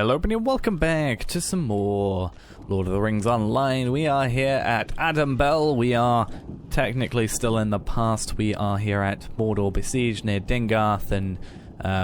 Hello everybody and welcome back to some more Lord of the Rings Online. We are here at Adambel. We are technically still in the past. We are here at Mordor Besieged near Dingarth and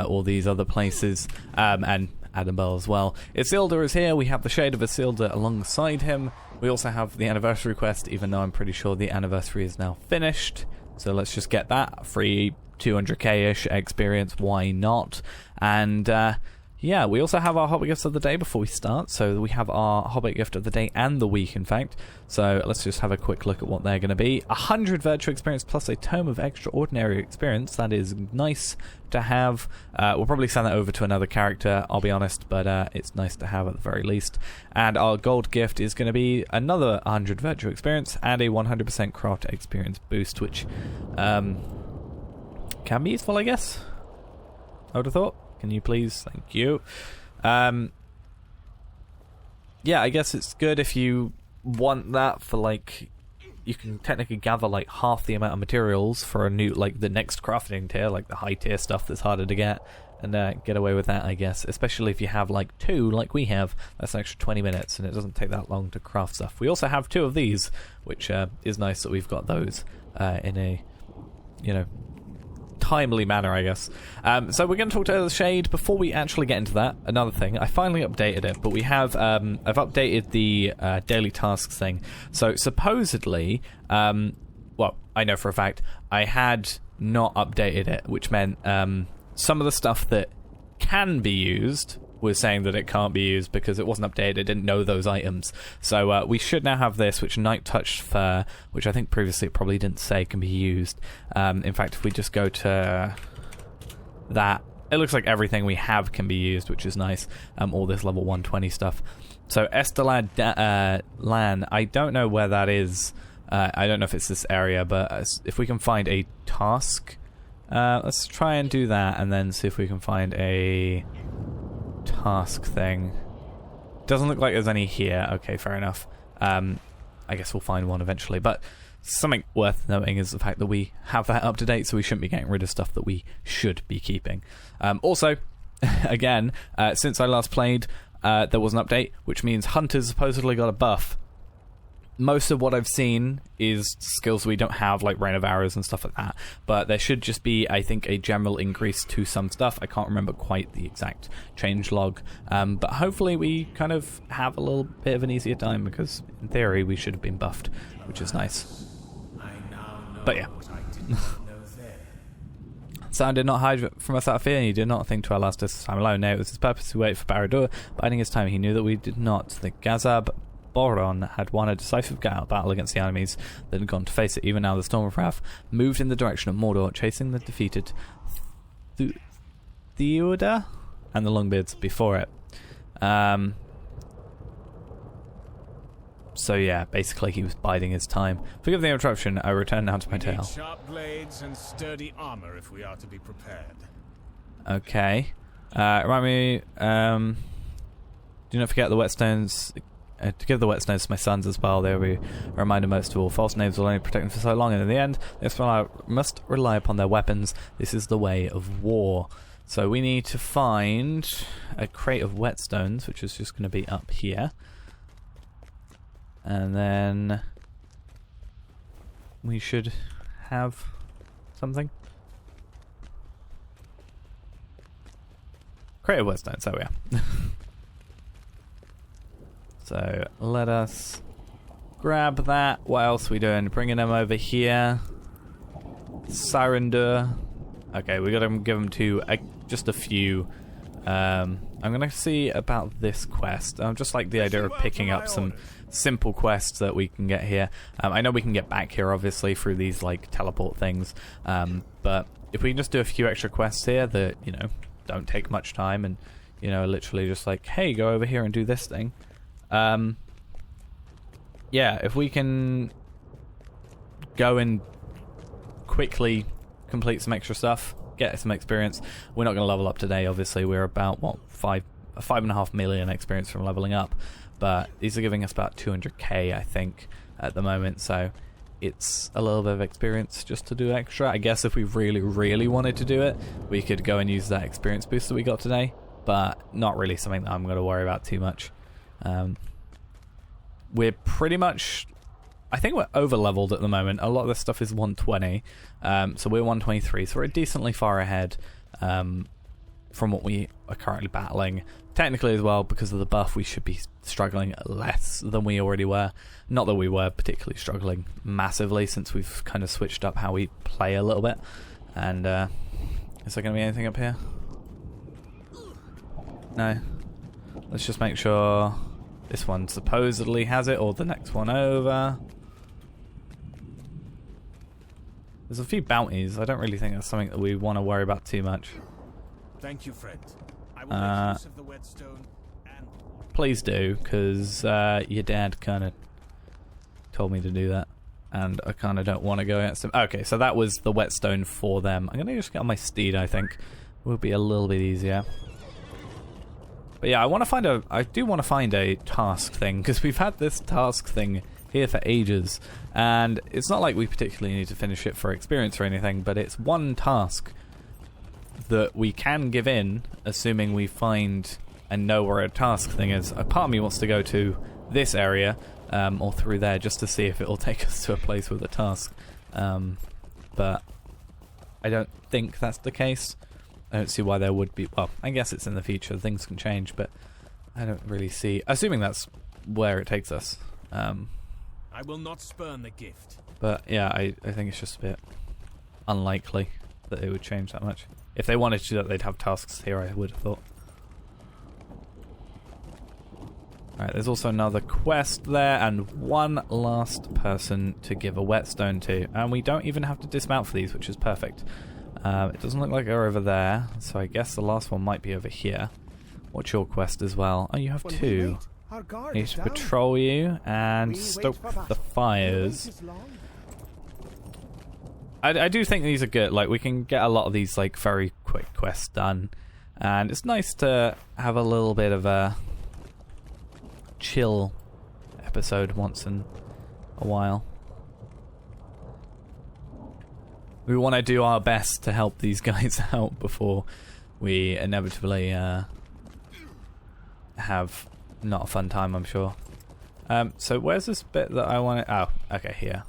all these other places, and Adambel as well. Isildur is here. We have the Shade of Isildur alongside him. We also have the anniversary quest, even though I'm pretty sure the anniversary is now finished. So let's just get that. Free 200k-ish experience, why not? And yeah, we also have our Hobbit Gifts of the Day before we start. So we have our Hobbit Gift of the Day and the week, in fact. So let's just have a quick look at what they're going to be. 100 virtual experience plus a tome of extraordinary experience. That is nice to have. We'll probably send that over to another character, I'll be honest, but it's nice to have at the very least. And our gold gift is going to be another 100 virtual experience and a 100% craft experience boost, which can be useful, I guess. I would have thought. Can you please? Thank you. Yeah, I guess it's good if you want that for, like, you can technically gather like half the amount of materials for a new, like, the next crafting tier, like the high tier stuff that's harder to get, and get away with that, I guess. Especially if you have like two, like we have, that's an extra 20 minutes, and it doesn't take that long to craft stuff. We also have two of these, which is nice that we've got those in a, you know, timely manner, I guess. So we're going to talk to the Shade. Before we actually get into that, another thing, I finally updated it, but we have I've updated the daily tasks thing. So supposedly, well, I know for a fact I had not updated it, which meant some of the stuff that can be used was saying that it can't be used because it wasn't updated. It didn't know those items. So we should now have this, which Night Touched Fur, which I think previously it probably didn't say can be used. In fact, if we just go to that, it looks like everything we have can be used, which is nice. All this level 120 stuff. So Estelad Lan, I don't know where that is. I don't know if it's this area, but if we can find a task, let's try and do that, and then see if we can find a task thing. Doesn't look like there's any here. Okay, fair enough. I guess we'll find one eventually, but something worth noting is the fact that we have that up to date, so we shouldn't be getting rid of stuff that we should be keeping. Also, again, since I last played, there was an update, which means Hunters supposedly got a buff. Most of what I've seen is skills we don't have, like Rain of Arrows and stuff like that. But there should just be, I think, a general increase to some stuff. I can't remember quite the exact change log. But hopefully we kind of have a little bit of an easier time, because in theory we should have been buffed, which is nice. But yeah. Sauron did not hide from us out of fear, and he did not think to our last time alone. No, it was his purpose to wait for Barad-dûr. Biding his time, he knew that we did not. The Gazab Boron had won a decisive battle against the enemies that had gone to face it. Even now, the Storm of Wrath moved in the direction of Mordor, chasing the defeated Theoda and the Longbeards before it. So yeah, basically he was biding his time. Forgive the interruption. I return now to my tale. Sharp blades and sturdy armor if we are to be prepared. Okay. Remind me. Do not forget the whetstones. To give the whetstones to my sons as well. They will be a reminder most of all. False names will only protect them for so long, and in the end, they must rely upon their weapons. This is the way of war. So we need to find a crate of whetstones, which is just going to be up here. And then we should have something. Crate of whetstones, there we are. So let us grab that. What else are we doing? Bringing them over here. Sarendur. Okay, we got to give them to just a few. I'm gonna see about this quest. I just like the idea of picking up some simple quests that we can get here. I know we can get back here obviously through these like teleport things, but if we can just do a few extra quests here that, you know, don't take much time, and, you know, literally just like, hey, go over here and do this thing. Yeah, if we can go and quickly complete some extra stuff, get some experience. We're not going to level up today, obviously. We're about, what, 5.5 million experience from leveling up, but these are giving us about 200k, I think, at the moment, so it's a little bit of experience just to do extra. I guess if we really, really wanted to do it, we could go and use that experience boost that we got today. but not really something that I'm going to worry about too much. We're pretty much... I think we're over-leveled at the moment. A lot of this stuff is 120, so we're 123, so we're decently far ahead from what we are currently battling. Technically as well, because of the buff, we should be struggling less than we already were. Not that we were particularly struggling massively, since we've kind of switched up how we play a little bit. And is there going to be anything up here? No. Let's just make sure this one supposedly has it, or the next one over. There's a few bounties. I don't really think that's something that we want to worry about too much. Thank you, friend. I will make use of the whetstone and... Please do, because your dad kind of told me to do that, and I kind of don't want to go against him. Okay, so that was the whetstone for them. I'm going to just get on my steed, I think. It will be a little bit easier. But yeah, I do want to find a task thing, because we've had this task thing here for ages, and it's not like we particularly need to finish it for experience or anything, but it's one task that we can give in, assuming we find and know where a task thing is. A part of me wants to go to this area, or through there, just to see if it will take us to a place with a task, but I don't think that's the case. I don't see why there would be. Well, I guess it's in the future, things can change, but I don't really see, assuming that's where it takes us. I will not spurn the gift. But yeah, I think it's just a bit unlikely that it would change that much. If they wanted to do that, they'd have tasks here, I would have thought. Alright, there's also another quest there, and one last person to give a whetstone to. And we don't even have to dismount for these, which is perfect. It doesn't look like they're over there, so I guess the last one might be over here. What's your quest as well? Oh, you have two. I need to patrol you and stoke the fires. I do think these are good. Like, we can get a lot of these like very quick quests done, and it's nice to have a little bit of a chill episode once in a while. We want to do our best to help these guys out before we inevitably have not a fun time, I'm sure. So where's this bit that I want to... Oh, okay, here.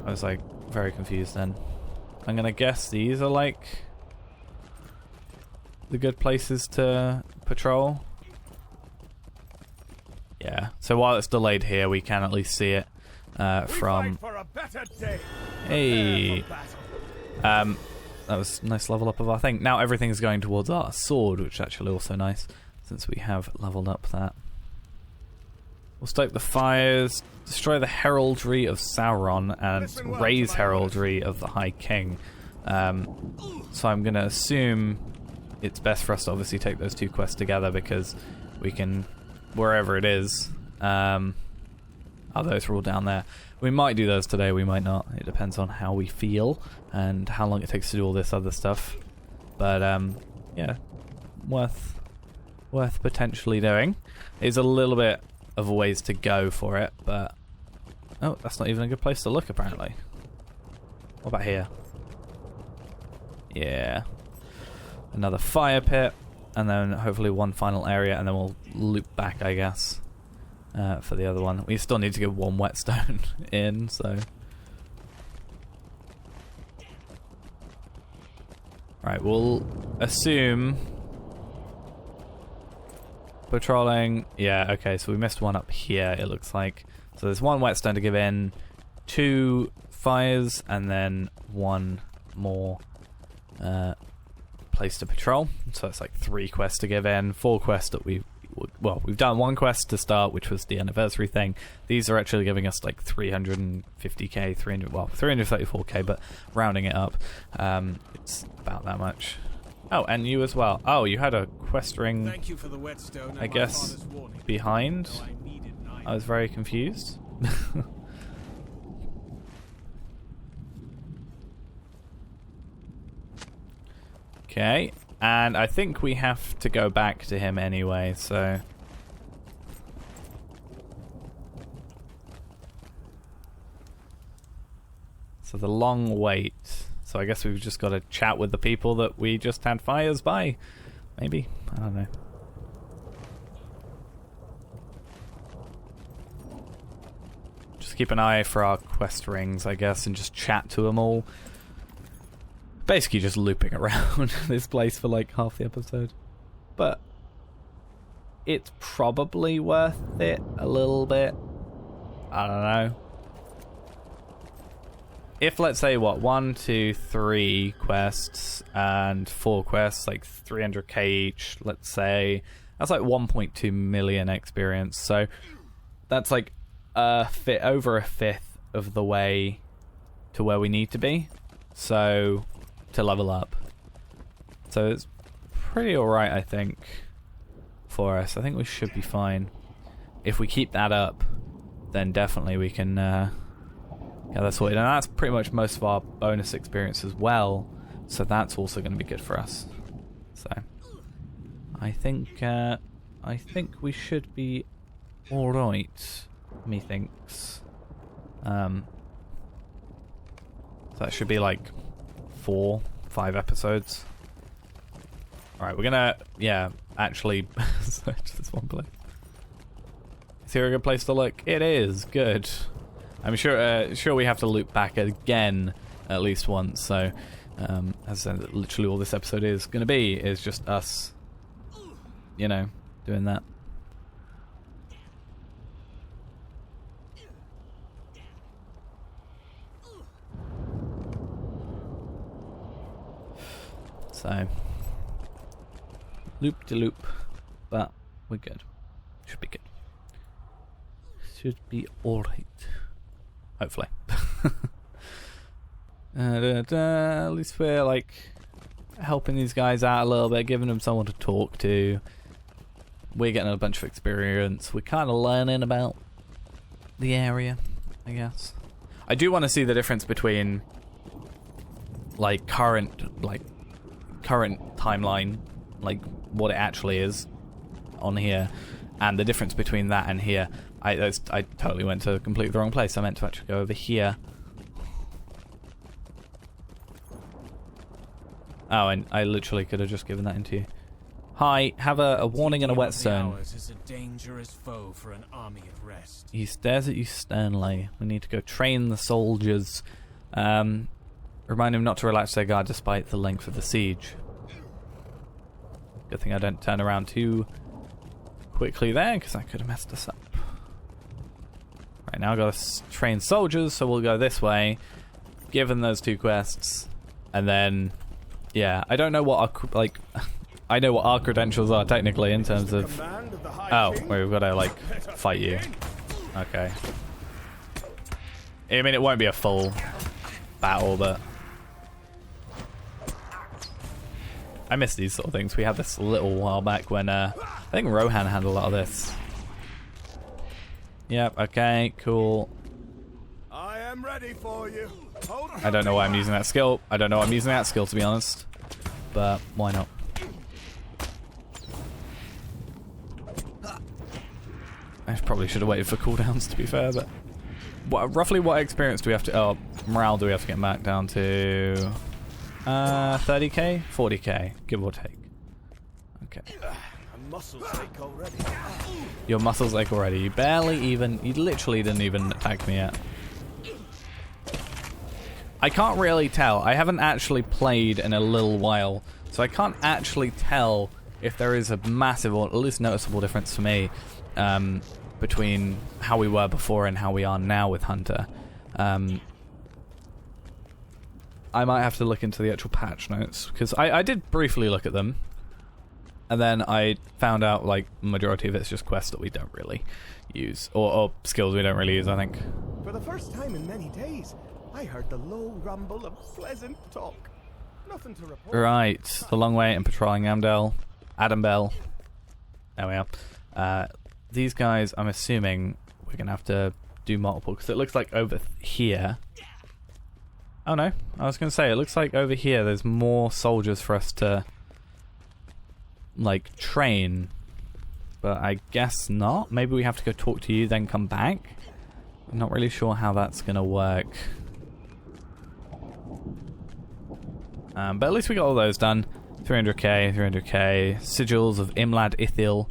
I was like very confused then. I'm gonna guess these are like the good places to patrol. Yeah, so while it's delayed here, we can at least see it from... Hey! That was a nice level up of our thing. Now everything's going towards our sword, which is actually also nice, since we have leveled up that. We'll stoke the fires, destroy the heraldry of Sauron, and raise heraldry of the High King. So I'm going to assume it's best for us to obviously take those two quests together, because we can, wherever it is, oh, those are all down there. We might do those today, we might not. It depends on how we feel and how long it takes to do all this other stuff. But yeah, worth potentially doing. It's a little bit of a ways to go for it, but oh, that's not even a good place to look apparently. What about here? Yeah, another fire pit, and then hopefully one final area, and then we'll loop back, I guess, for the other one. We still need to get one whetstone in, so. Right, we'll assume patrolling. Yeah, okay, so we missed one up here, it looks like. So there's one whetstone to give in, 2 fires, and then 1 more place to patrol. So it's like 3 quests to give in, 4 quests that we've done 1 quest to start, which was the anniversary thing. These are actually giving us like 350k, 334k, but rounding it up, it's about that much. Oh, and you as well. Oh, you had a quest ring. Thank you for the whetstone, I guess behind. I was very confused. Okay, and I think we have to go back to him anyway, so... So the long wait. So I guess we've just got to chat with the people that we just had fires by. Maybe? I don't know. Just keep an eye for our quest rings, I guess, and just chat to them all. Basically just looping around this place for like half the episode. But it's probably worth it a little bit. I don't know. If, let's say, what, 1, 2, 3 quests and 4 quests, like 300k each, let's say, that's like 1.2 million experience. So that's like over a fifth of the way to where we need to be. So, to level up. So it's pretty alright, I think, for us. I think we should be fine. If we keep that up, then definitely we can get that sorted. And that's pretty much most of our bonus experience as well. So that's also going to be good for us. So I think we should be alright, methinks. So that should be like 4, 5 episodes. Alright, we're gonna, actually search this one place. Is here a good place to look? It is. Good. I'm sure we have to loop back again at least once. So, as I said, literally all this episode is going to be is just us, you know, doing that. So, loop-de-loop, but we're good. Should be good. Should be alright. Hopefully. At least we're like helping these guys out a little bit, giving them someone to talk to. We're getting a bunch of experience. We're kind of learning about the area, I guess. I do want to see the difference between like current timeline, like what it actually is on here, and the difference between that and here. I totally went to completely the wrong place. I meant to actually go over here. Oh, and I literally could have just given that into you. Hi, have a warning and a whetstone. Is a dangerous foe for an army at rest. He stares at you sternly. We need to go train the soldiers. Remind him not to relax their guard despite the length of the siege. Good thing I don't turn around too quickly there, because I could have messed us up. Right, now I've got to train soldiers, so we'll go this way, given those 2 quests, and then, yeah, I don't know what our, like, I know what our credentials are technically in terms of, oh, wait, we've got to, like, fight you. Okay. I mean, it won't be a full battle, but I miss these sort of things. We had this a little while back when, I think Rohan had a lot of this. Yep, okay, cool. I am ready for you. I don't know why I'm using that skill. I don't know why I'm using that skill, to be honest. But why not? I probably should have waited for cooldowns, to be fair, but roughly what experience do we have to... Oh, morale do we have to get back down to... 30k? 40k, give or take. Okay. Muscles ache already. Your muscles ache already. You barely even... You literally didn't even attack me yet. I can't really tell. I haven't actually played in a little while, so I can't actually tell if there is a massive, or at least noticeable difference for me, between how we were before and how we are now with Hunter. I might have to look into the actual patch notes, because I did briefly look at them, and then I found out, like, majority of it's just quests that we don't really use, or skills we don't really use, I think. For the first time in many days, I heard the low rumble of pleasant talk. Nothing to report. Right, the long way and patrolling Adambel. There we are. These guys, I'm assuming we're gonna have to do multiple, because it looks like over here. Oh no, I was gonna say, it looks like over here there's more soldiers for us to, like, train. But I guess not. Maybe we have to go talk to you, then come back. I'm not really sure how that's gonna work. But at least we got all those done. 300k, 300k. Sigils of Imlad Ithil.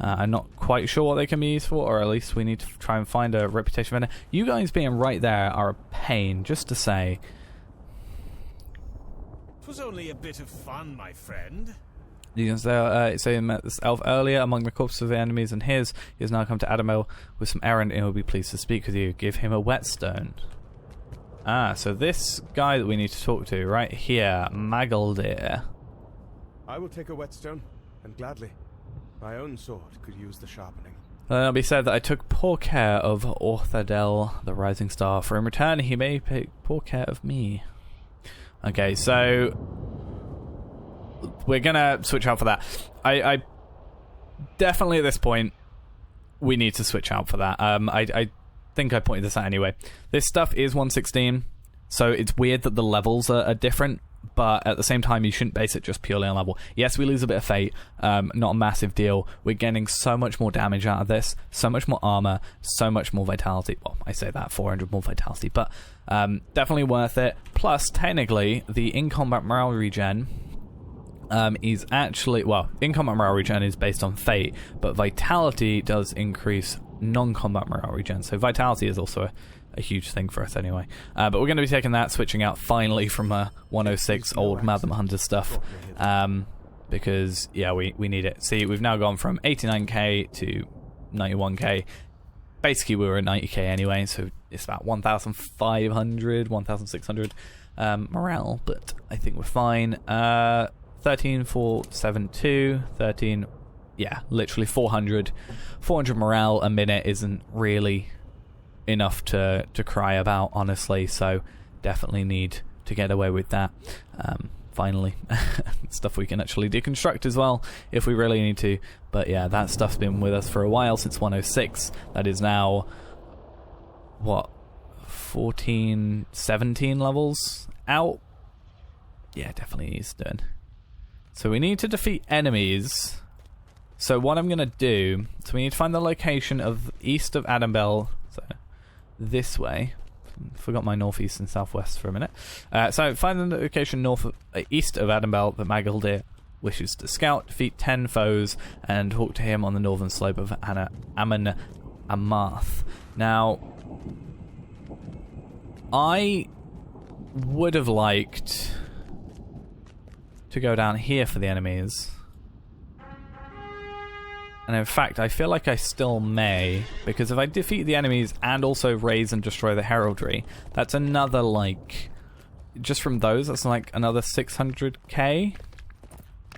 I'm not quite sure what they can be used for, or at least we need to try and find a reputation vendor. You guys being right there are a pain, just to say. It was only a bit of fun, my friend. You can say he met this elf earlier among the corpses of the enemies, and he has now come to Adambel with some errand, and he'll be pleased to speak with you. Give him a whetstone. Ah, so this guy that we need to talk to, right here, Magaldir. I will take a whetstone, and gladly. My own sword could use the sharpening. Then it'll be said that I took poor care of Orthadel, the rising star, for in return he may take poor care of me. Okay, so we're gonna switch out for that. I definitely at this point we need to switch out for that. I think I pointed this out anyway. This stuff is 116, so it's weird that the levels are different, but at the same time you shouldn't base it just purely on level. Yes, we lose a bit of fate, not a massive deal. We're getting so much more damage out of this, so much more armor, so much more vitality. Well, I say that, 400 more vitality, but definitely worth it. Plus, technically, the in-combat morale regen is actually, well, in-combat morale regen is based on fate, but vitality does increase non-combat morale regen, so vitality is also a huge thing for us anyway. But we're going to be taking that, switching out finally from 106 old Madam Hunter stuff, because, yeah, we need it. See, we've now gone from 89k to 91k. Basically, we were at 90k anyway, so it's about 1,500, 1,600 morale, but I think we're fine. 13,472, 13, yeah, literally 400 morale a minute isn't really enough to cry about, honestly, so definitely need to get away with that finally. Stuff we can actually deconstruct as well if we really need to, but yeah, that stuff's been with us for a while, since 106. That is now what, 14, 17 levels out? Yeah, definitely needs doing. So we need to defeat enemies. So what I'm gonna do, so we need to find the location of east of Adambel, so this way. Forgot my northeast and southwest for a minute. So find the location east of Adambel that Magaldir wishes to scout, defeat 10 foes, and talk to him on the northern slope of Aman Amarth. Now, I would have liked to go down here for the enemies. And in fact, I feel like I still may, because if I defeat the enemies and also raise and destroy the heraldry, that's another, like, just from those, that's like another 600k.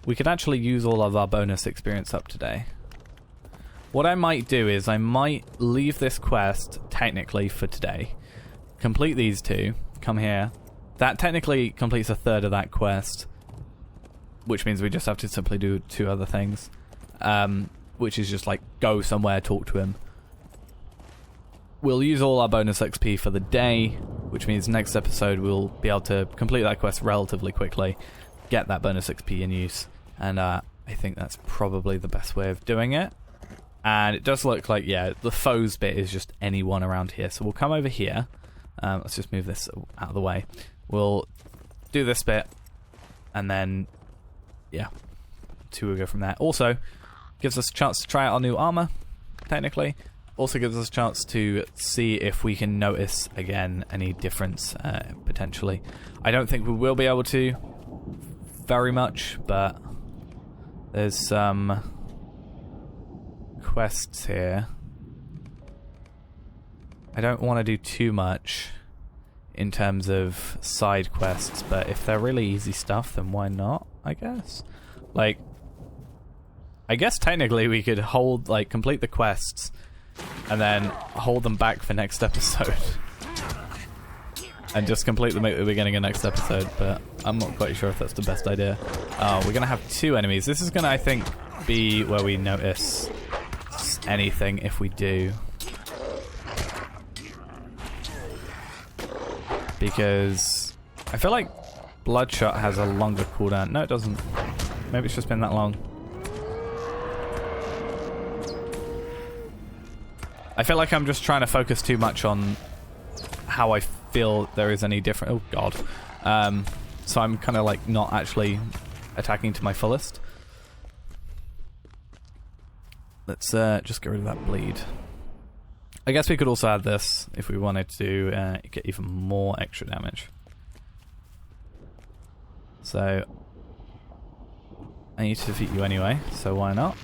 We could actually use all of our bonus experience up today. What I might do is I might leave this quest, technically, for today. Complete these two, come here. That technically completes a third of that quest, which means we just have to simply do 2 other things. Which is just like go somewhere, talk to him. We'll use all our bonus XP for the day, which means next episode we'll be able to complete that quest relatively quickly, get that bonus XP in use, and I think that's probably the best way of doing it. And it does look like, yeah, the foes bit is just anyone around here, so we'll come over here. Let's just move this out of the way. We'll do this bit, and then, yeah, 2 will go from there. Also, gives us a chance to try out our new armor, technically. Also gives us a chance to see if we can notice, again, any difference, potentially. I don't think we will be able to very much, but there's some quests here. I don't want to do too much in terms of side quests, but if they're really easy stuff, then why not, I guess? Like, I guess technically we could hold, like, complete the quests and then hold them back for next episode and just complete them at the beginning of next episode, but I'm not quite sure if that's the best idea. We're gonna have 2 enemies. This is gonna, I think, be where we notice anything if we do, because I feel like Bloodshot has a longer cooldown. No, it doesn't. Maybe it's just been that long. I feel like I'm just trying to focus too much on how I feel there is any different. Oh god. So I'm kind of like not actually attacking to my fullest. Let's just get rid of that bleed. I guess we could also add this if we wanted to get even more extra damage. So I need to defeat you anyway, so why not?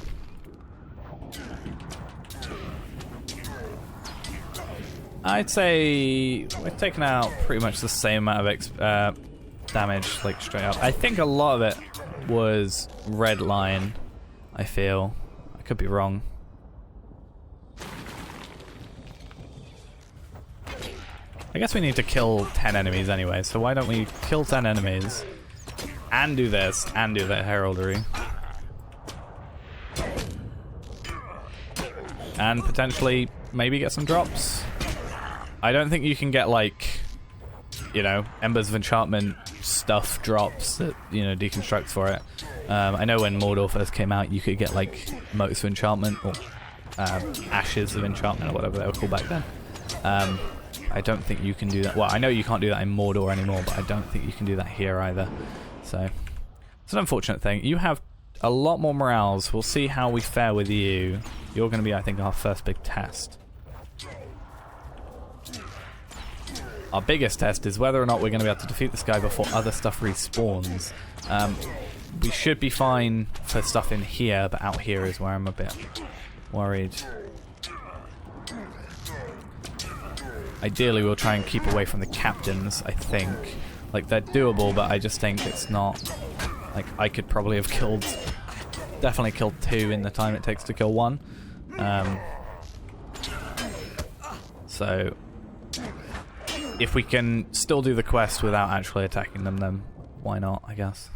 I'd say we're taking out pretty much the same amount of damage, like straight up. I think a lot of it was red line, I feel. I could be wrong. I guess we need to kill 10 enemies anyway, so why don't we kill 10 enemies and do this and do that heraldry. And potentially maybe get some drops. I don't think you can get, like, you know, Embers of Enchantment stuff drops that, you know, deconstructs for it. I know when Mordor first came out, you could get, like, Motes of Enchantment or Ashes of Enchantment or whatever they were called back then. I don't think you can do that. Well, I know you can't do that in Mordor anymore, but I don't think you can do that here either. So, it's an unfortunate thing. You have a lot more morals. We'll see how we fare with you. You're going to be, I think, our first big test. Our biggest test is whether or not we're going to be able to defeat this guy before other stuff respawns. We should be fine for stuff in here, but out here is where I'm a bit worried. Ideally, we'll try and keep away from the captains, I think. Like, they're doable, but I just think it's not... Like, I could probably have killed... Definitely killed 2 in the time it takes to kill 1. So... If we can still do the quest without actually attacking them, then why not, I guess.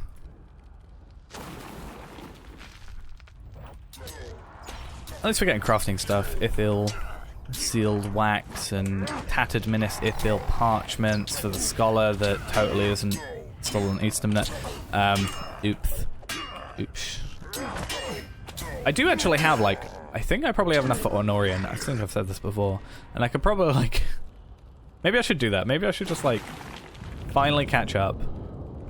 At least we're getting crafting stuff. Ithil, sealed wax, and tattered Minas Ithil parchments for the scholar that totally isn't stolen Eastern. Oops. I do actually have, like, I think I probably have enough for Honorian. I think I've said this before. And I could probably, like... Maybe I should do that. Maybe I should just, like, finally catch up.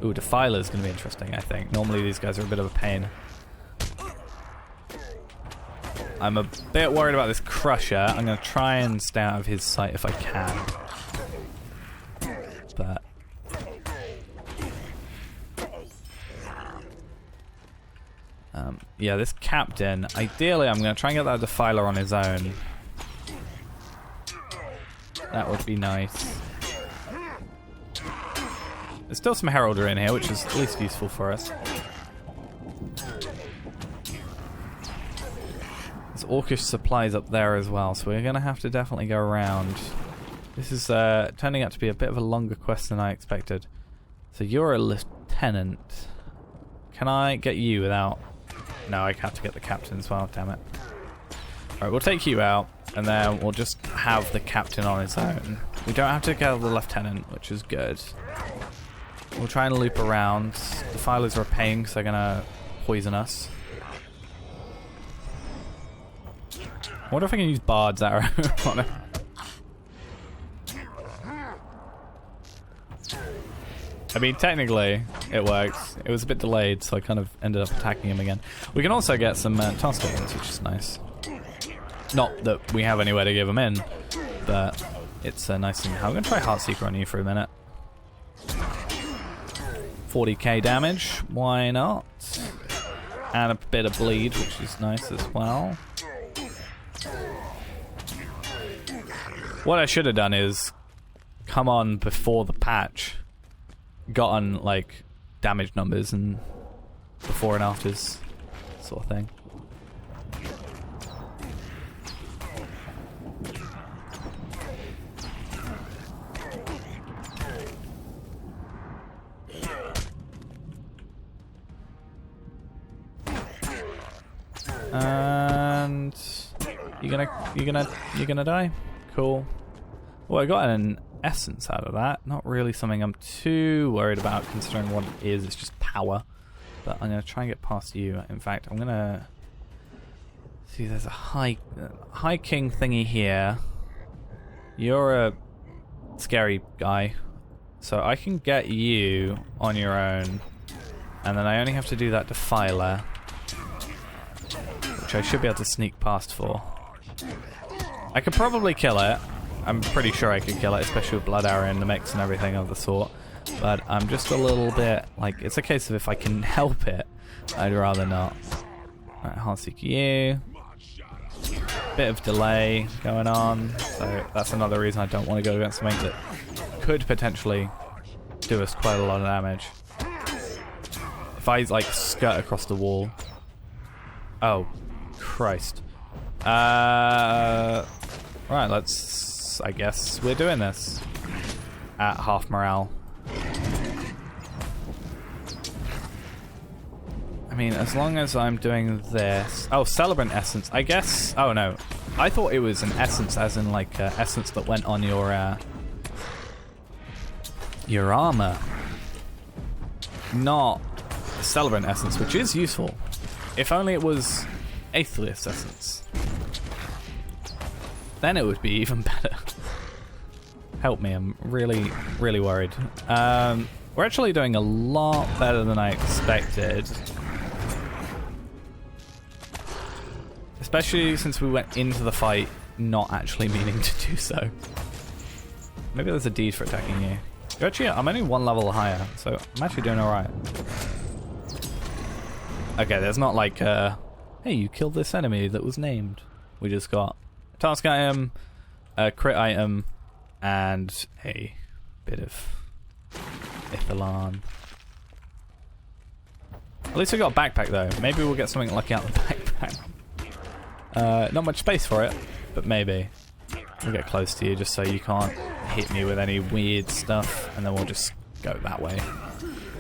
Ooh, Defiler's going to be interesting, I think. Normally these guys are a bit of a pain. I'm a bit worried about this Crusher. I'm going to try and stay out of his sight if I can. But... yeah, this Captain, ideally I'm going to try and get that Defiler on his own. That would be nice. There's still some Heraldry in here, which is at least useful for us. There's Orcish supplies up there as well, so we're going to have to definitely go around. This is turning out to be a bit of a longer quest than I expected. So you're a lieutenant. Can I get you without... No, I have to get the captain as well, damn it. Alright, we'll take you out, and then we'll just have the captain on his own. We don't have to get the lieutenant, which is good. We'll try and loop around. The Defilers are a pain because they're going to poison us. I wonder if I can use Bard's arrow on him. I mean, technically, it works. It was a bit delayed, so I kind of ended up attacking him again. We can also get some task tokens, which is nice. Not that we have anywhere to give them in, but it's a nice thing. I'm going to try Heartseeker on you for a minute. 40k damage, why not? And a bit of bleed, which is nice as well. What I should have done is come on before the patch, gotten like damage numbers and before and afters sort of thing. And you're gonna die? Cool. Well, I got an essence out of that. Not really something I'm too worried about considering what it is. It's just power. But I'm gonna try and get past you. In fact, I'm gonna see. There's a high king thingy here. You're a scary guy, so I can get you on your own. And then I only have to do that Defiler, which I should be able to sneak past for. I could probably kill it. I'm pretty sure I could kill it, especially with Blood Arrow in the mix and everything of the sort. But I'm just a little bit, like, it's a case of if I can help it, I'd rather not. Alright, Heartseek you. Bit of delay going on, so that's another reason I don't want to go against something that could potentially do us quite a lot of damage. If I, like, skirt across the wall. Oh, Christ. Right, let's... I guess we're doing this. At half morale. I mean, as long as I'm doing this... Oh, Celebrant Essence. I guess... Oh, no. I thought it was an essence, as in, like, essence that went on your armor. Not Celebrant Essence, which is useful. If only it was Aetherius Essence. Then it would be even better. Help me, I'm really, really worried. We're actually doing a lot better than I expected. Especially since we went into the fight not actually meaning to do so. Maybe there's a deed for attacking you. Actually, I'm only one level higher, so I'm actually doing alright. Okay, there's not like, hey, you killed this enemy that was named. We just got a task item, a crit item, and a bit of Ithilon. At least we got a backpack though. Maybe we'll get something lucky out of the backpack. Not much space for it, but maybe. We'll get close to you just so you can't hit me with any weird stuff, and then we'll just go that way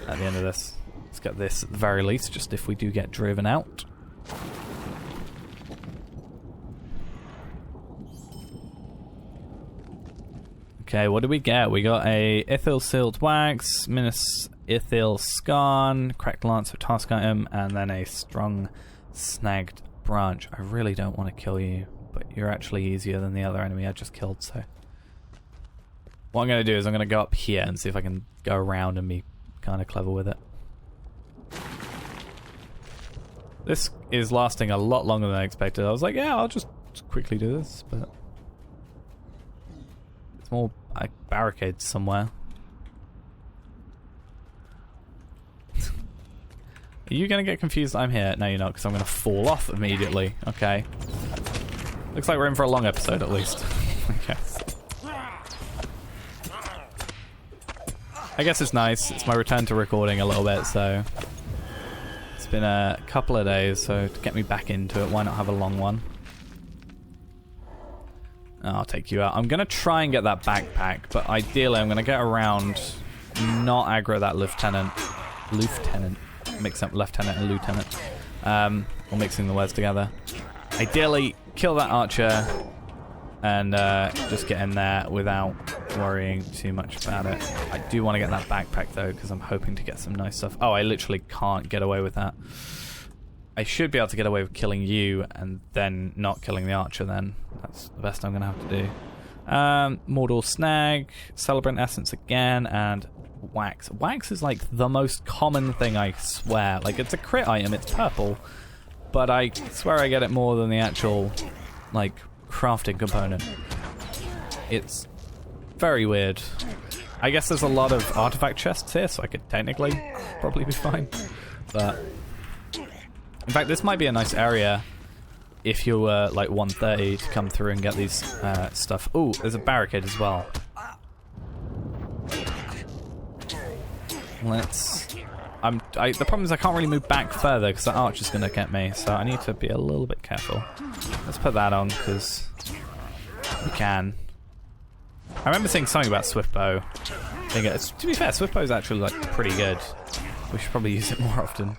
at the end of this. Let's get this at the very least, just if we do get driven out. Okay, what do we get? We got a Ithil Sealed Wax, Minas Ithil Scarn, Cracked Lance for task item, and then a Strong Snagged Branch. I really don't want to kill you, but you're actually easier than the other enemy I just killed, so... What I'm going to do is I'm going to go up here and see if I can go around and be kind of clever with it. This is lasting a lot longer than I expected. I was like, yeah, I'll just quickly do this, but... It's more like barricades somewhere. Are you going to get confused that I'm here? No, you're not, because I'm going to fall off immediately. Okay. Looks like we're in for a long episode, at least. Okay. I guess it's nice. It's my return to recording a little bit, so... It's been a couple of days, so to get me back into it, why not have a long one? I'll take you out. I'm going to try and get that backpack, but ideally I'm going to get around, not aggro that lieutenant. Mix up lieutenant and lieutenant. Or mixing the words together. Ideally, kill that archer and just get in there without worrying too much about it. I do want to get that backpack though, because I'm hoping to get some nice stuff. Oh, I literally can't get away with that. I should be able to get away with killing you and then not killing the archer then. That's the best I'm going to have to do. Mortal Snag, Celebrant Essence again, and Wax. Wax is like the most common thing, I swear. Like, it's a crit item, it's purple, but I swear I get it more than the actual, like, crafting component. It's very weird. I guess there's a lot of artifact chests here, so I could technically probably be fine. But in fact, this might be a nice area if you were like 130 to come through and get these stuff. Ooh, there's a barricade as well. Let's... the problem is I can't really move back further because that archer's going to get me, so I need to be a little bit careful. Let's put that on because we can. I remember saying something about Swiftbow. To be fair, Swiftbow is actually like pretty good. We should probably use it more often.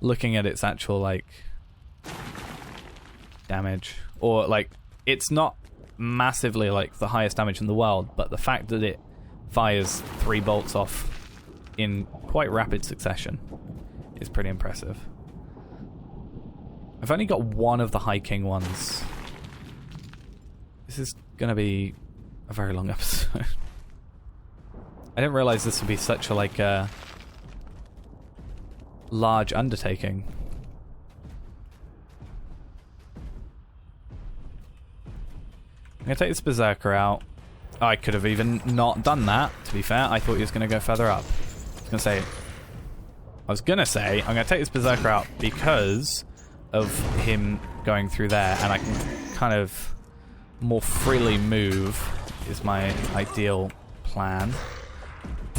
Looking at its actual like damage, or like it's not massively like the highest damage in the world, but the fact that it fires 3 bolts off in quite rapid succession is pretty impressive. I've only got one of the High King ones. This is gonna be a very long episode. I didn't realize this would be such a like large undertaking. I'm going to take this Berserker out. I could have even not done that, to be fair. I thought he was going to go further up. I was going to say, I'm going to take this Berserker out because of him going through there, and I can kind of more freely move is my ideal plan.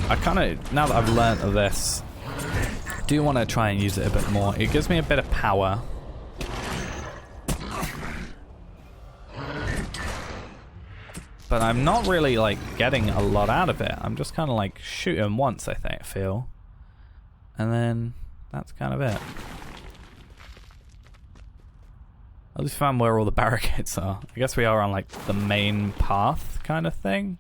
I kind of, now that I've learnt of this, do want to try and use it a bit more. It gives me a bit of power. But I'm not really, like, getting a lot out of it. I'm just kind of, like, shooting once, I feel. And then that's kind of it. I just found where all the barricades are. I guess we are on, like, the main path kind of thing.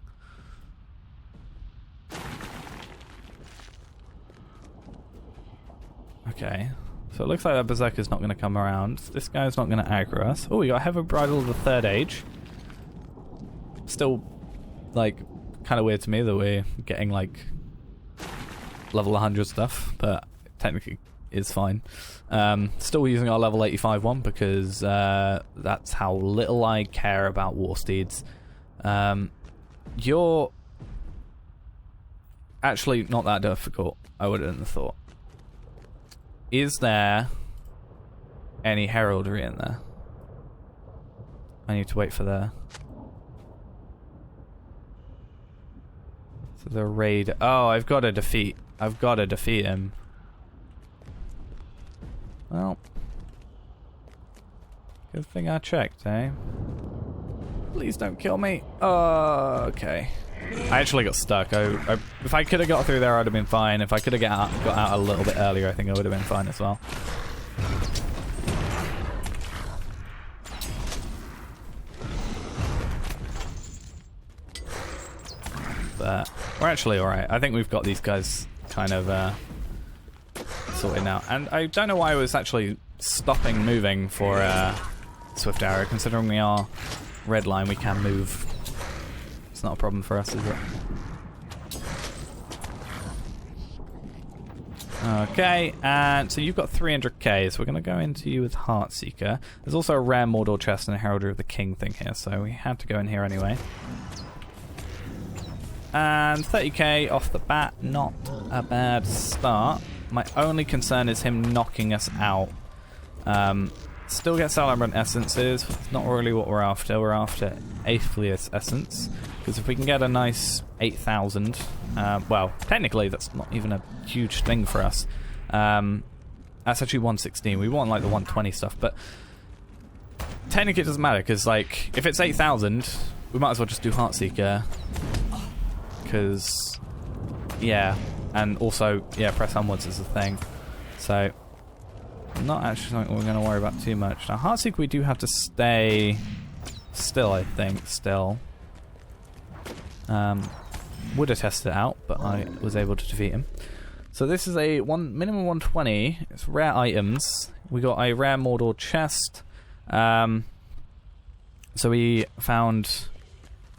Okay. So it looks like that Berserker's not going to come around. This guy's not going to aggro us. Oh, we got Heavy Bridle of the Third Age. Still, like, kind of weird to me that we're getting, like, level 100 stuff, but technically is fine. Still using our level 85 one because that's how little I care about War Steeds. You're actually not that difficult, I wouldn't have thought. Is there any heraldry in there? I need to wait for the... So the raid... Oh, I've got to defeat him. Well, good thing I checked, eh? Please don't kill me. Oh, okay. I actually got stuck. If I could have got through there, I'd have been fine. If I could have got out a little bit earlier, I think I would have been fine as well. But we're actually alright. I think we've got these guys kind of sorted now. And I don't know why I was actually stopping moving for Swift Arrow, considering we are red line, we can move. It's not a problem for us, is it? Okay, and so you've got 300k, so we're going to go into you with Heartseeker. There's also a rare Mordor chest and a Heraldry of the King thing here, so we had to go in here anyway. And 30k off the bat, not a bad start. My only concern is him knocking us out. Still get Salambrant Essences, it's not really what we're after. We're after Aethlius Essence, because if we can get a nice 8,000, well, technically that's not even a huge thing for us. That's actually 116, we want like the 120 stuff, but technically it doesn't matter, because like, if it's 8,000, we might as well just do Heartseeker. Because, yeah, and also, yeah, press onwards is the thing. So, not actually something we're going to worry about too much. Now, Heartseeker we do have to stay still, I think, still. Would have tested it out, but I was able to defeat him. So this is a minimum 120. It's rare items. We got a rare Mordor chest. So we found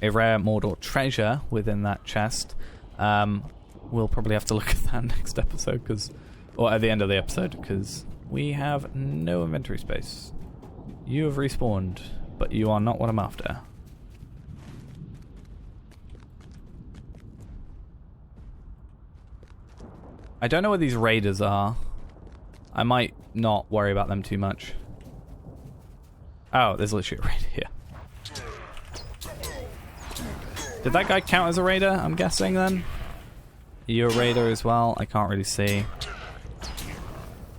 a rare Mordor treasure within that chest. We'll probably have to look at that next episode, or at the end of the episode, because we have no inventory space. You have respawned, but you are not what I'm after. I don't know where these raiders are. I might not worry about them too much. Oh, there's literally a raider here. Did that guy count as a raider, I'm guessing, then? You're a raider as well? I can't really see.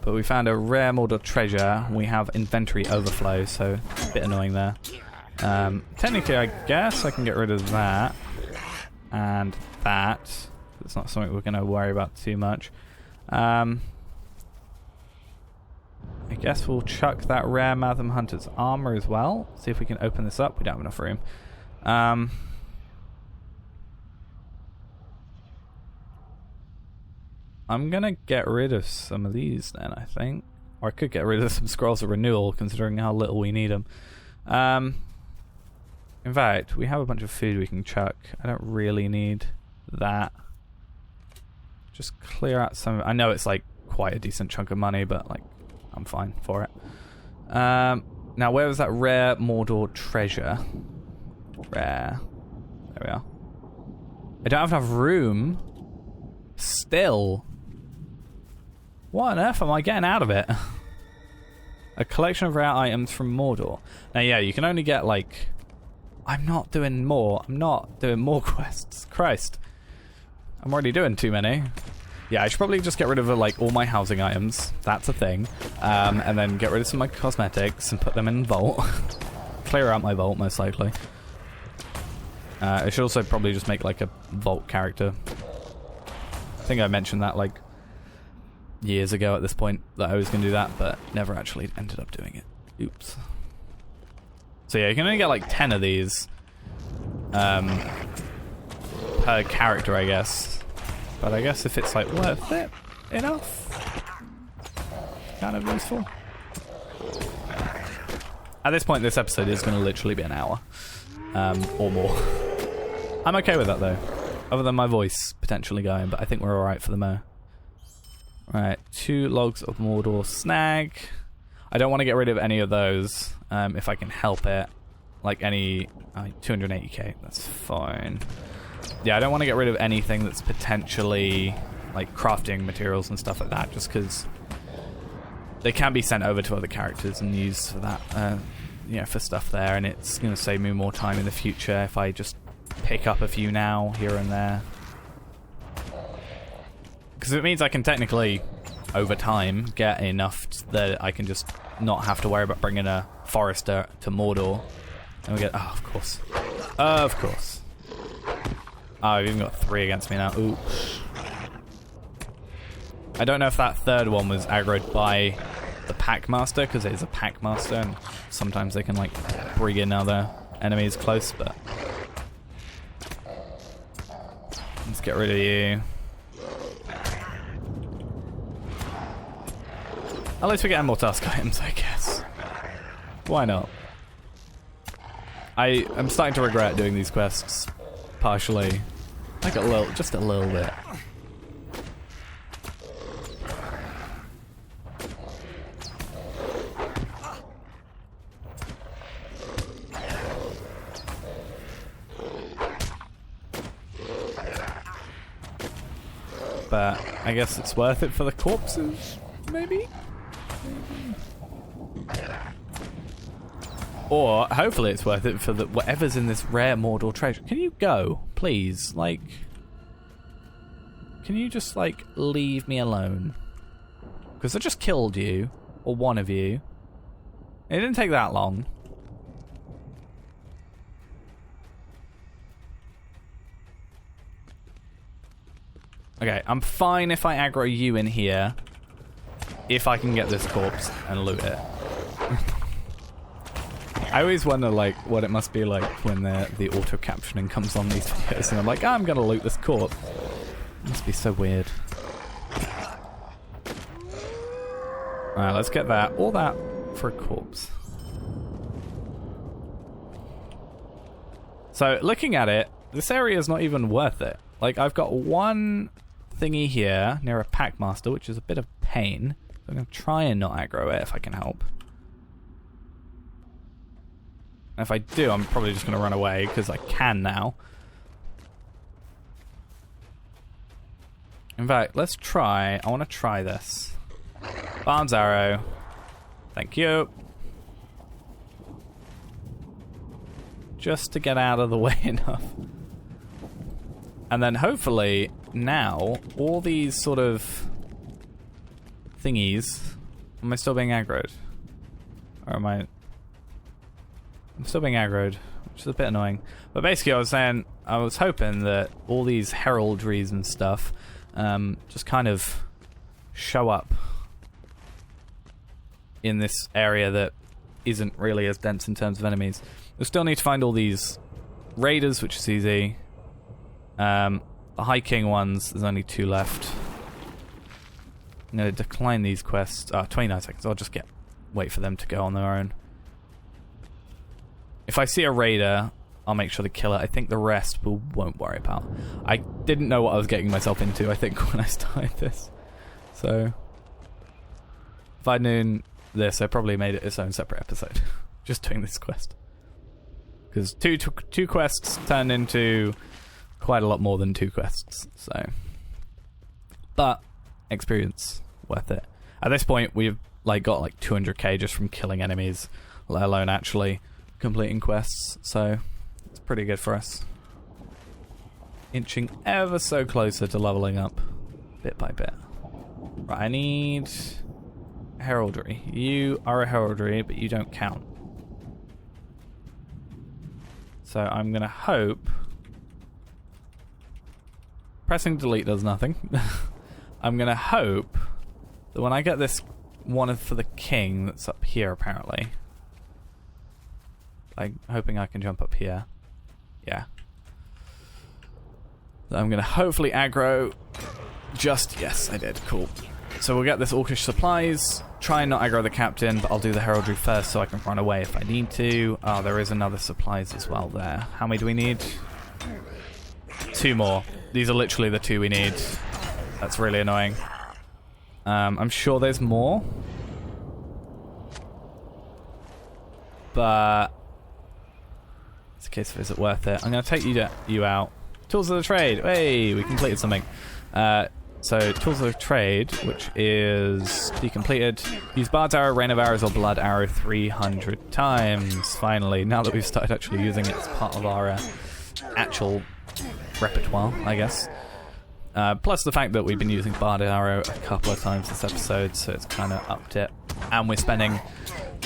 But we found a rare Mordor treasure. We have inventory overflow, so a bit annoying there. Technically, I guess I can get rid of that. And that. It's not something we're going to worry about too much. I guess we'll chuck that rare Matham Hunter's armor as well. See if we can open this up. We don't have enough room. I'm gonna get rid of some of these then, I think. Or I could get rid of some Scrolls of Renewal, considering how little we need them. In fact, we have a bunch of food we can chuck. I don't really need that. Just clear out some... I know it's like quite a decent chunk of money, but like I'm fine for it. Now where was that rare Mordor treasure? Rare. There we are. I don't have enough room. Still. What on earth am I getting out of it? A collection of rare items from Mordor. Now yeah, you can only get like... I'm not doing more quests. Christ. I'm already doing too many. Yeah, I should probably just get rid of like all my housing items. That's a thing. And then get rid of some of my cosmetics and put them in the vault. Clear out my vault, most likely. I should also probably just make like a vault character. I think I mentioned that like years ago at this point that I was going to do that, but never actually ended up doing it. Oops. So yeah, you can only get like 10 of these per character, I guess. But I guess if it's like worth it enough, kind of useful. At this point, this episode is going to literally be an hour or more. I'm okay with that though, other than my voice potentially going, but I think we're alright for the mo. Right, 2 logs of Mordor snag. I don't want to get rid of any of those if I can help it. Like any 280k, that's fine. Yeah, I don't want to get rid of anything that's potentially like crafting materials and stuff like that, just because they can be sent over to other characters and used for that, you know, for stuff there, and it's going to save me more time in the future if I just pick up a few now, here and there. Because it means I can technically, over time, get enough that I can just not have to worry about bringing a forester to Mordor. And we get, oh, of course. Of course. Oh, I've even got 3 against me now. Ooh. I don't know if that third one was aggroed by the Packmaster, because it is a Packmaster, and sometimes they can, like, bring in other enemies close, but... Let's get rid of you. At least we get more task items, I guess. Why not? I'm starting to regret doing these quests, partially. Like a little, just a little bit. But I guess it's worth it for the corpses, maybe? Or hopefully it's worth it for the whatever's in this rare Mordor treasure. Can you go, please? Like, can you just like leave me alone? Because I just killed you, or one of you. It didn't take that long. Okay, I'm fine if I aggro you in here, if I can get this corpse and loot it. I always wonder, like, what it must be like when the auto-captioning comes on these videos, and I'm like, oh, I'm gonna loot this corpse. It must be so weird. Alright, let's get that. All that for a corpse. So, looking at it, this area is not even worth it. Like, I've got one thingy here near a Packmaster, which is a bit of pain. I'm gonna try and not aggro it if I can help. And if I do, I'm probably just going to run away, because I can now. In fact, let's try... I want to try this. Barnes arrow. Thank you. Just to get out of the way enough. And then hopefully, now, all these sort of... thingies... Am I still being aggroed? Or am I... I'm still being aggroed, which is a bit annoying. But basically I was hoping that all these heraldries and stuff just kind of show up in this area that isn't really as dense in terms of enemies. We still need to find all these raiders, which is easy. The High King ones, there's only 2 left. I'm going to decline these quests. 29 seconds. I'll just wait for them to go on their own. If I see a raider, I'll make sure to kill it. I think the rest we won't worry about. I didn't know what I was getting myself into, I think, when I started this. So, If I'd known this, I probably made it its own separate episode. Just doing this quest. Because two quests turn into quite a lot more than 2 quests, so... But, experience, worth it. At this point, we've got 200k just from killing enemies, let alone actually completing quests, so it's pretty good for us. Inching ever so closer to leveling up, bit by bit. Right, I need heraldry. You are a heraldry, but you don't count. So I'm gonna hope... Pressing delete does nothing. I'm gonna hope that when I get this one for the king that's up here apparently... I'm hoping I can jump up here. Yeah. I'm gonna hopefully aggro just... Yes, I did. Cool. So we'll get this orcish supplies. Try and not aggro the captain, but I'll do the heraldry first so I can run away if I need to. Oh, there is another supplies as well there. How many do we need? 2 more. These are literally the 2 we need. That's really annoying. I'm sure there's more. But... it's a case of is it worth it? I'm going to take you out. Tools of the trade. Hey, we completed something. So, Tools of the Trade, which is to be completed. Use Bard's Arrow, Rain of Arrows, or Blood Arrow 300 times. Finally, now that we've started actually using it as part of our actual repertoire, I guess. Plus the fact that we've been using Bard Arrow a couple of times this episode, so it's kind of upped it. And we're spending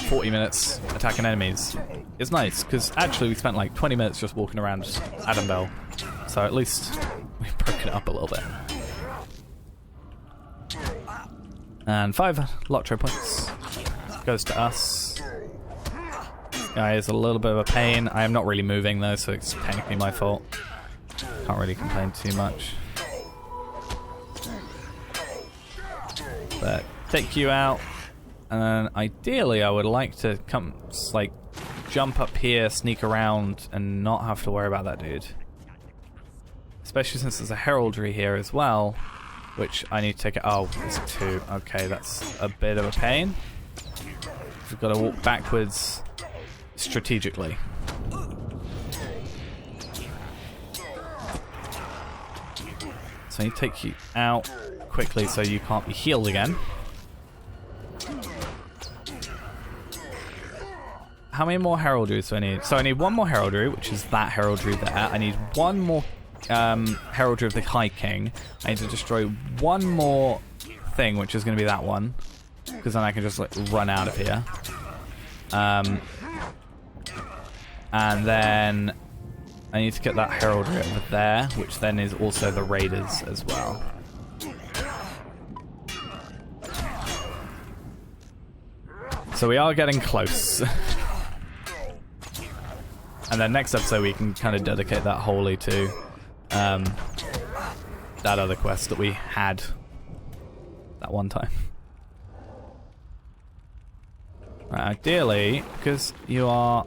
40 minutes attacking enemies. It's nice, because actually we spent 20 minutes just walking around Adambel. So at least we've broken it up a little bit. And 5 Lotro points goes to us. Guy is a little bit of a pain. I am not really moving though, so it's technically my fault. Can't really complain too much. But take you out, and then ideally I would like to come, jump up here, sneak around, and not have to worry about that dude. Especially since there's a heraldry here as well. Which I need to take it. Oh, it's 2. Okay, that's a bit of a pain. We've got to walk backwards strategically. So I need to take you out quickly so you can't be healed again. How many more heraldries do I need? So I need 1 more heraldry, which is that heraldry there. I need 1 more heraldry of the High King. I need to destroy 1 more thing, which is going to be that one, because then I can just run out of here. And then I need to get that heraldry over there, which then is also the raiders as well. So we are getting close. And then next episode we can kind of dedicate that wholly to that other quest that we had that one time. Right, ideally, because you are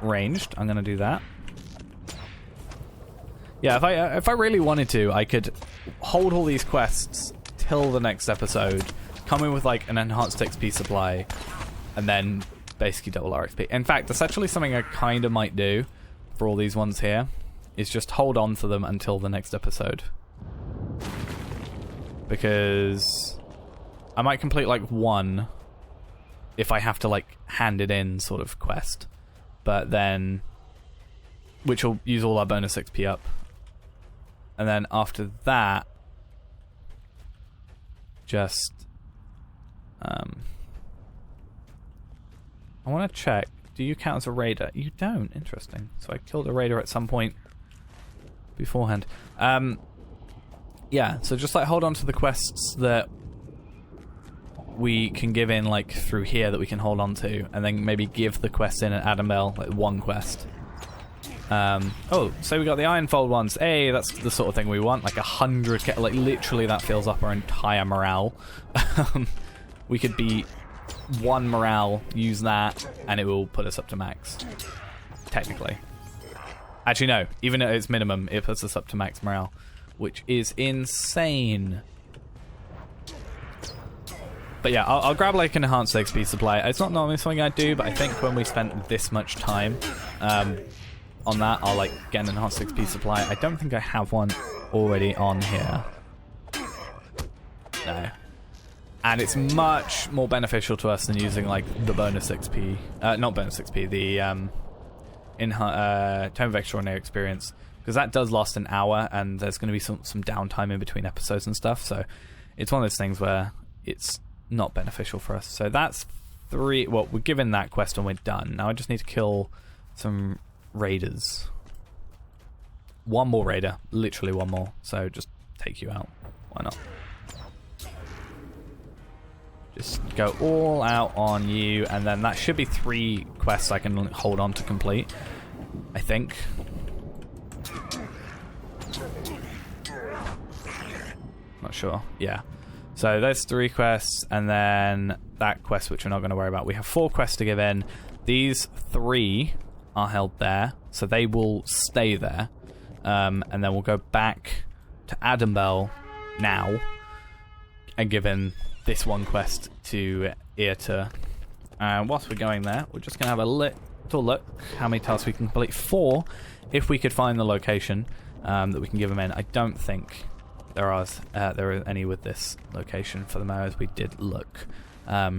ranged, I'm going to do that. Yeah, if I really wanted to, I could hold all these quests till the next episode, come in with an enhanced XP supply, and then basically double our XP. In fact, that's actually something I kind of might do for all these ones here, is just hold on to them until the next episode. Because I might complete 1 if I have to hand it in sort of quest. But then, which will use all our bonus XP up. And then after that, just I want to check. Do you count as a raider? You don't. Interesting. So I killed a raider at some point beforehand. Yeah, so just hold on to the quests that we can give in through here that we can hold on to, and then maybe give the quest in at Adambel, 1 quest. Oh, so we got the Ironfold ones. Hey, that's the sort of thing we want. 100k, literally that fills up our entire morale. We could be 1 morale, use that, and it will put us up to max. Technically. Actually, no. Even at its minimum, it puts us up to max morale, which is insane. But yeah, I'll grab like an enhanced XP supply. It's not normally something I do, but I think when we spent this much time on that, I'll like get an enhanced XP supply. I don't think I have one already on here. No. And it's much more beneficial to us than using like the bonus XP, not bonus XP, the Tome of Extraordinary Experience, because that does last an hour, and there's going to be some downtime in between episodes and stuff. So it's one of those things where it's not beneficial for us. So that's 3. Well, we're given that quest and we're done. Now I just need to kill some raiders. One more raider, literally one more. So just take you out. Why not? Just go all out on you, and then that should be 3 quests I can hold on to complete, I think. Not sure. Yeah. So there's 3 quests, and then that quest, which we're not going to worry about. We have 4 quests to give in. These 3 are held there, so they will stay there. And then we'll go back to Adambel now and give in this one quest to J.R.R. And whilst we're going there, we're just going to have a little look how many tasks we can complete. 4, if we could find the location that we can give them in. I don't think there are any with this location for the Maros. We did look. I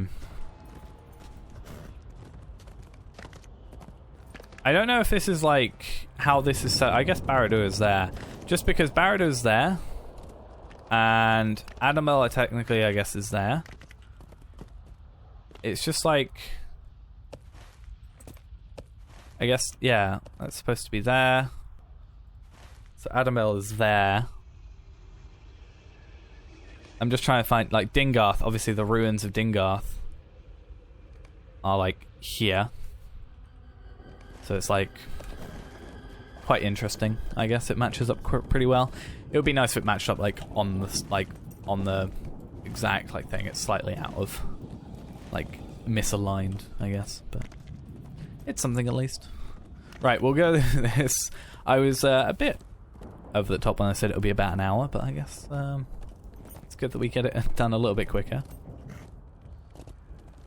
don't know if this is like how this is set. I guess Barad-dûr is there. Just because Barad-dûr is there, and Adambel technically, I guess, is there. It's just like, I guess, yeah, that's supposed to be there. So Adambel is there. I'm just trying to find, like, Dingarth. Obviously, the ruins of Dingarth are, like, here. So it's, like, quite interesting, I guess. It matches up pretty well. It would be nice if it matched up like on the exact like thing. It's slightly out of like misaligned, I guess, but it's something at least. Right, we'll go this. I was a bit over the top when I said it would be about an hour, but I guess it's good that we get it done a little bit quicker.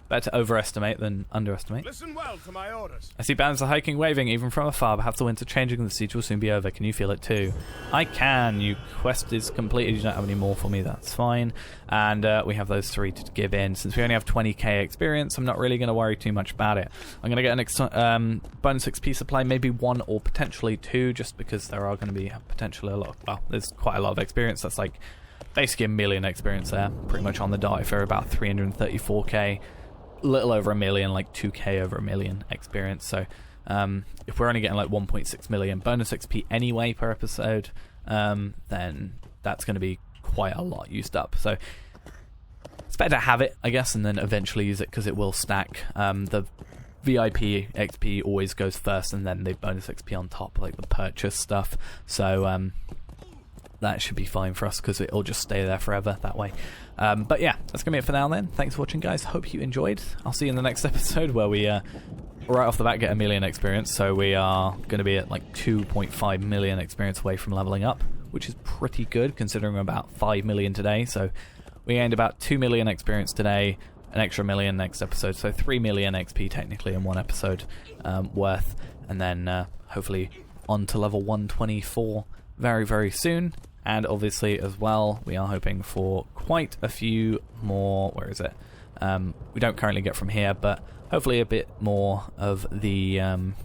Better to overestimate than underestimate. Listen well to my orders. I see bands of hiking waving even from afar. Perhaps the winter changing and the siege will soon be over. Can you feel it too? I can. Your quest is completed. You don't have any more for me. That's fine. And we have those 3 to give in. Since we only have 20k experience, I'm not really going to worry too much about it. I'm going to get an bonus XP supply, maybe 1 or potentially 2, just because there are going to be potentially a lot. Well, there's quite a lot of experience. That's like basically 1 million experience there, pretty much on the dot. If we're about 334k. Little over 1 million, like 2k over 1 million experience. So if we're only getting like 1.6 million bonus XP anyway per episode, then that's going to be quite a lot used up. So it's better to have it, I guess, and then eventually use it because it will stack. The VIP XP always goes first, and then the bonus XP on top, like the purchase stuff. So that should be fine for us because it'll just stay there forever that way. But yeah, that's going to be it for now then. Thanks for watching, guys. Hope you enjoyed. I'll see you in the next episode where we, right off the bat, get 1 million experience. So we are going to be at like 2.5 million experience away from leveling up, which is pretty good considering we're about 5 million today. So we gained about 2 million experience today, an extra 1 million next episode. So 3 million XP technically in one episode worth. And then hopefully on to level 124 very, very soon. And obviously as well, we are hoping for quite a few more, where is it? We don't currently get from here, but hopefully a bit more of the, what am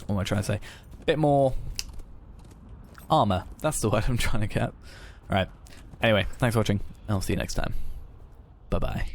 I trying to say? A bit more armor. That's the word I'm trying to get. Alright. Anyway, thanks for watching, and I'll see you next time. Bye-bye.